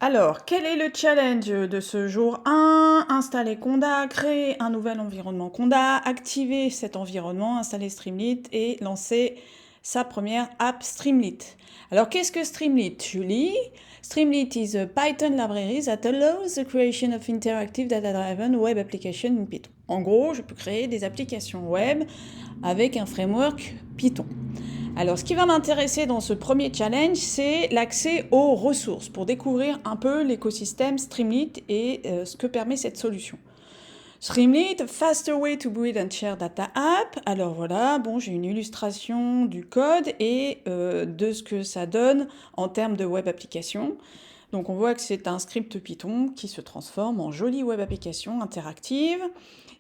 Alors, quel est le challenge de ce jour 1? Installer Conda, créer un nouvel environnement Conda, activer cet environnement, installer Streamlit et lancer sa première app Streamlit. Alors, qu'est-ce que Streamlit, Julie? Streamlit is a Python library that allows the creation of interactive data-driven web application in Python. En gros, je peux créer des applications web avec un framework Python. Alors, ce qui va m'intéresser dans ce premier challenge, c'est l'accès aux ressources pour découvrir un peu l'écosystème Streamlit et ce que permet cette solution. Streamlit, faster way to build and share data app. Alors voilà, bon, j'ai une illustration du code et de ce que ça donne en termes de web application. Donc on voit que c'est un script Python qui se transforme en jolie web application interactive.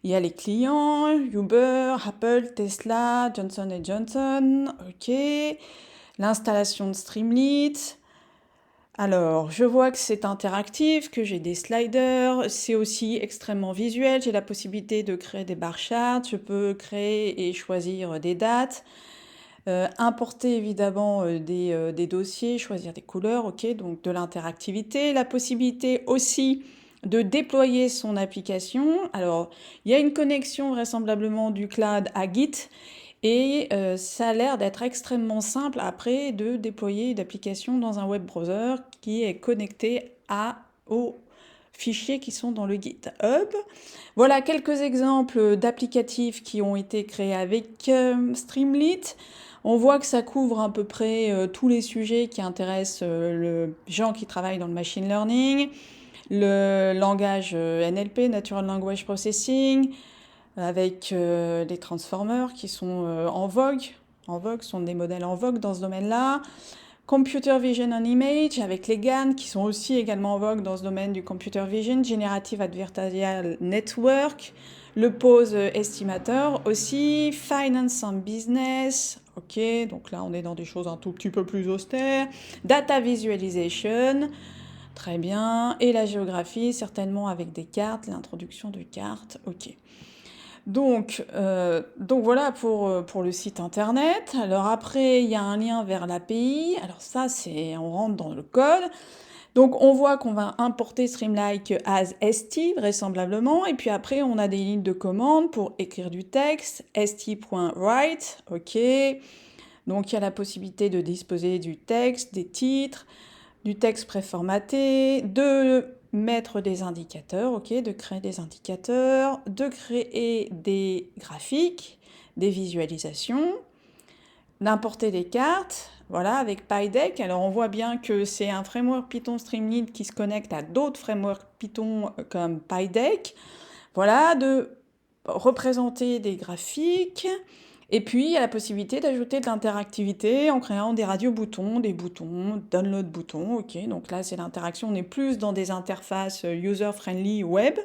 Il y a les clients, Uber, Apple, Tesla, Johnson Johnson, ok. L'installation de Streamlit. Alors, je vois que c'est interactif, que j'ai des sliders, c'est aussi extrêmement visuel, j'ai la possibilité de créer des bar charts, je peux créer et choisir des dates, importer évidemment des dossiers, choisir des couleurs, ok, donc de l'interactivité, la possibilité aussi de déployer son application. Alors, il y a une connexion vraisemblablement du cloud à Git et ça a l'air d'être extrêmement simple après de déployer une application dans un web browser qui est connecté aux fichiers qui sont dans le GitHub. Voilà quelques exemples d'applicatifs qui ont été créés avec Streamlit. On voit que ça couvre à peu près tous les sujets qui intéressent les gens qui travaillent dans le machine learning, le langage NLP, Natural Language Processing, avec les transformers qui sont en vogue, sont des modèles en vogue dans ce domaine-là. Computer Vision and Image avec les GAN qui sont aussi également en vogue dans ce domaine du Computer Vision, Generative Adversarial Network, le Pose Estimator aussi, Finance and Business, ok, donc là on est dans des choses un tout petit peu plus austères, Data Visualization, très bien, et la géographie certainement avec des cartes, l'introduction de cartes, ok. Donc voilà pour le site internet. Alors après, il y a un lien vers l'API. Alors ça, on rentre dans le code. Donc on voit qu'on va importer Streamlike as st vraisemblablement. Et puis après, on a des lignes de commande pour écrire du texte. st.write, ok. Donc il y a la possibilité de disposer du texte, des titres, du texte préformaté, de mettre des indicateurs, ok, de créer des indicateurs, de créer des graphiques, des visualisations, d'importer des cartes, voilà, avec PyDeck. Alors on voit bien que c'est un framework Python Streamlit qui se connecte à d'autres frameworks Python comme PyDeck. Voilà, de représenter des graphiques. Et puis, il y a la possibilité d'ajouter de l'interactivité en créant des radio-boutons, des boutons, download-boutons, ok. Donc là, c'est l'interaction, on est plus dans des interfaces user-friendly web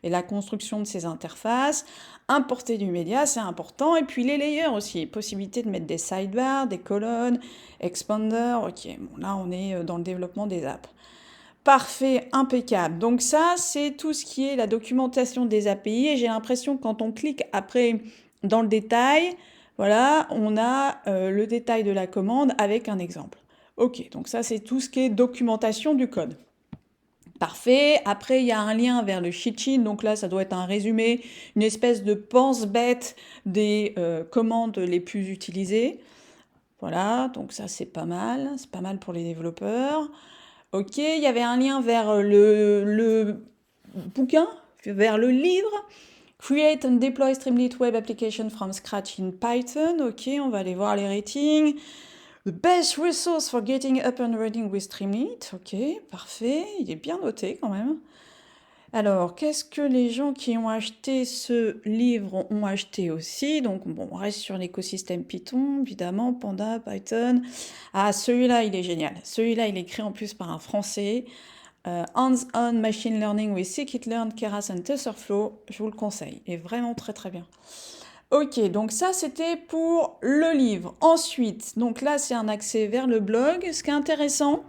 et la construction de ces interfaces. Importer du média, c'est important. Et puis les layers aussi, possibilité de mettre des sidebars, des colonnes, expander, ok. Bon, là, on est dans le développement des apps. Parfait, impeccable. Donc ça, c'est tout ce qui est la documentation des API. Et j'ai l'impression que quand on clique après dans le détail, voilà, on a le détail de la commande avec un exemple. Ok, donc ça, c'est tout ce qui est documentation du code. Parfait. Après, il y a un lien vers le cheat sheet. Donc là, ça doit être un résumé, une espèce de pense-bête des commandes les plus utilisées. Voilà, donc ça, c'est pas mal. C'est pas mal pour les développeurs. Ok, il y avait un lien vers le bouquin, vers le livre. Create and deploy Streamlit Web Application from scratch in Python. Ok, on va aller voir les ratings. The best resource for getting up and running with Streamlit. Ok, parfait. Il est bien noté quand même. Alors, qu'est-ce que les gens qui ont acheté ce livre ont acheté aussi? Donc, bon, on reste sur l'écosystème Python, évidemment, Panda, Python. Ah, celui-là, il est génial. Celui-là, il est écrit en plus par un Français. Hands-on Machine Learning with Scikit-learn, Keras and TensorFlow. Je vous le conseille. Il est vraiment très très bien. Ok, donc ça c'était pour le livre. Ensuite, donc là c'est un accès vers le blog. Ce qui est intéressant,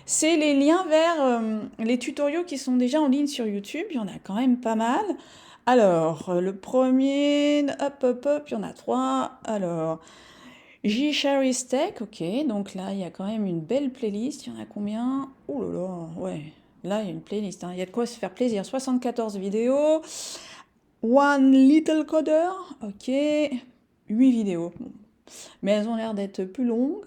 c'est les liens vers les tutoriaux qui sont déjà en ligne sur YouTube. Il y en a quand même pas mal. Alors, le premier, hop, il y en a trois. Alors, J-Sharry's Tech, ok, donc là il y a quand même une belle playlist. Il y en a combien? Oh là là, ouais, là, il y a une playlist, hein. Il y a de quoi se faire plaisir. 74 vidéos. One Little Coder. Ok. 8 vidéos. Bon. Mais elles ont l'air d'être plus longues.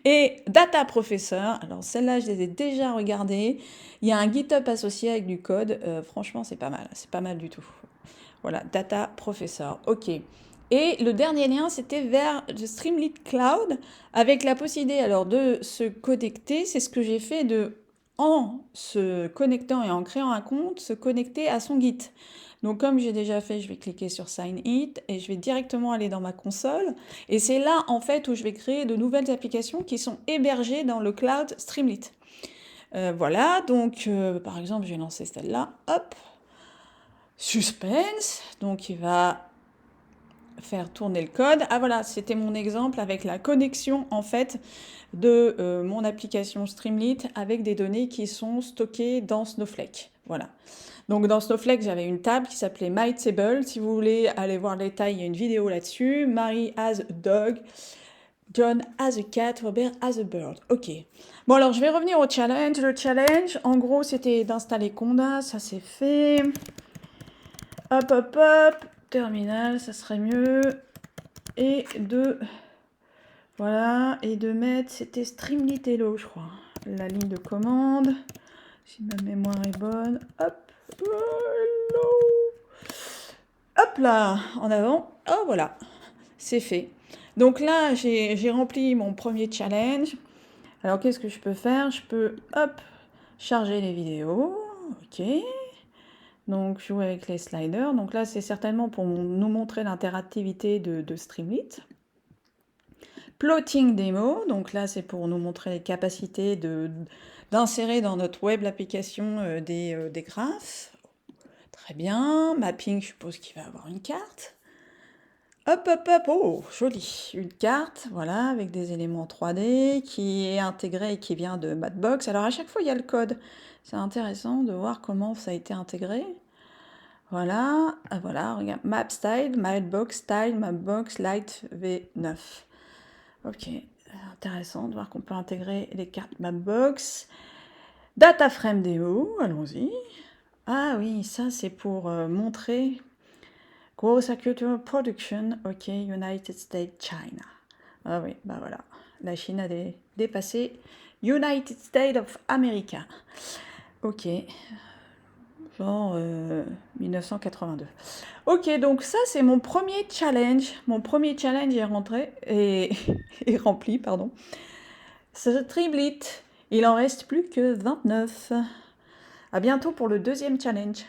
Et Data Professor. Alors, celles-là, je les ai déjà regardées. Il y a un GitHub associé avec du code. Franchement, c'est pas mal. C'est pas mal du tout. Voilà, Data Professor. Ok. Et le dernier lien, c'était vers le Streamlit Cloud avec la possibilité alors de se connecter. C'est ce que j'ai fait en se connectant et en créant un compte, se connecter à son Git. Donc comme j'ai déjà fait, je vais cliquer sur Sign It et je vais directement aller dans ma console. Et c'est là en fait où je vais créer de nouvelles applications qui sont hébergées dans le cloud Streamlit. Voilà, donc par exemple, je vais lancer celle-là. Hop, suspense. Donc il va faire tourner le code. Ah voilà, c'était mon exemple avec la connexion en fait de mon application Streamlit avec des données qui sont stockées dans Snowflake. Voilà. Donc dans Snowflake, j'avais une table qui s'appelait My Table. Si vous voulez aller voir les détails, il y a une vidéo là-dessus. Mary has a dog. John has a cat. Robert has a bird. Ok. Bon alors, je vais revenir au challenge. Le challenge, en gros, c'était d'installer Conda. Ça, c'est fait. Hop, hop, hop. Terminal, ça serait mieux. Et de... Voilà. Et de mettre... C'était Streamlit Hello, je crois. La ligne de commande. Si ma mémoire est bonne. Hop. Hello. Hop là. En avant. Oh, voilà. C'est fait. Donc là, j'ai rempli mon premier challenge. Alors, qu'est-ce que je peux faire? Je peux, hop, charger les vidéos. Ok. Donc, jouer avec les sliders. Donc là, c'est certainement pour nous montrer l'interactivité de Streamlit. Plotting Demo. Donc là, c'est pour nous montrer les capacités d'insérer dans notre web l'application des graphes. Très bien. Mapping, je suppose qu'il va avoir une carte. Hop, hop, hop, oh, joli. Une carte, voilà, avec des éléments 3D qui est intégrée et qui vient de Mapbox. Alors à chaque fois, il y a le code. C'est intéressant de voir comment ça a été intégré. Voilà, voilà, regarde, Map Style, Mapbox Style, Mapbox Lite V9. Ok, intéressant de voir qu'on peut intégrer les cartes Mapbox. Data Frame Demo, allons-y. Ah oui, ça c'est pour montrer... Gross Agricultural Production, ok, United States, China. Ah oui, bah voilà, la Chine a dépassé United States of America. Ok, genre 1982. Ok, donc ça c'est mon premier challenge. Mon premier challenge est rentré et est rempli, pardon. Streamlit, il en reste plus que 29. À bientôt pour le deuxième challenge.